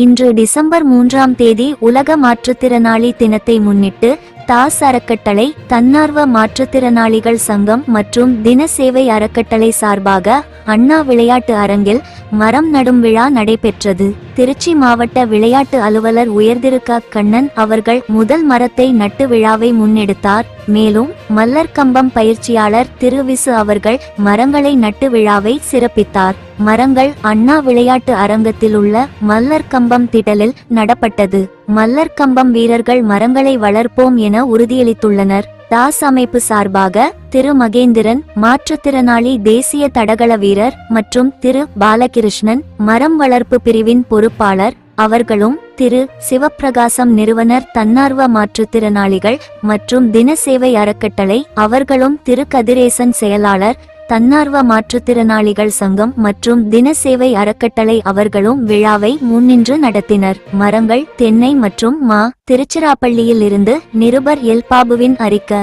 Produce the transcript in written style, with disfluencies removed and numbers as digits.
இன்று டிசம்பர் 3ஆம் தேதி உலக மாற்றுத்திறனாளி தினத்தை முன்னிட்டு தாஸ் அறக்கட்டளை, தன்னார்வ மாற்றுத்திறனாளிகள் சங்கம் மற்றும் தினசேவை அறக்கட்டளை சார்பாக அண்ணா விளையாட்டு அரங்கில் மரம் நடும் விழா நடைபெற்றது. திருச்சி மாவட்ட விளையாட்டு அலுவலர் உயர்திரு க. கண்ணன் அவர்கள் முதல் மரத்தை நட்டு விழாவை முன்னெடுத்தார். மேலும் மல்லர் கம்பம் பயிற்சியாளர் திரு விசு அவர்கள் மரங்களை நட்டு விழாவை சிறப்பித்தார். மரங்கள் அண்ணா விளையாட்டு அரங்கத்தில் உள்ள மல்லர் கம்பம் திடலில் நடப்பட்டது. மல்லர் கம்பம் வீரர்கள் மரங்களை வளர்ப்போம் என உறுதியளித்துள்ளனர். தாஸ் அமைப்பு சார்பாக திரு மகேந்திரன், மாற்றுத்திறனாளி தேசிய தடகள வீரர், மற்றும் திரு பாலகிருஷ்ணன், மரம் வளர்ப்பு பிரிவின் பொறுப்பாளர் அவர்களும், திரு சிவப்பிரகாசம் நிறுவனர் தன்னார்வ மாற்றுத்திறனாளிகள் மற்றும் தினசேவை அறக்கட்டளை அவர்களும், திரு கதிரேசன் செயலாளர் தன்னார்வ மாற்றுத்திறனாளிகள் சங்கம் மற்றும் தினசேவை அறக்கட்டளை அவர்களும் விழாவை முன்னின்று நடத்தினர். மரங்கள் தென்னை மற்றும் மா. திருச்சிராப்பள்ளியில் இருந்து நிருபர் எல். பாபுவின் அறிக்கை.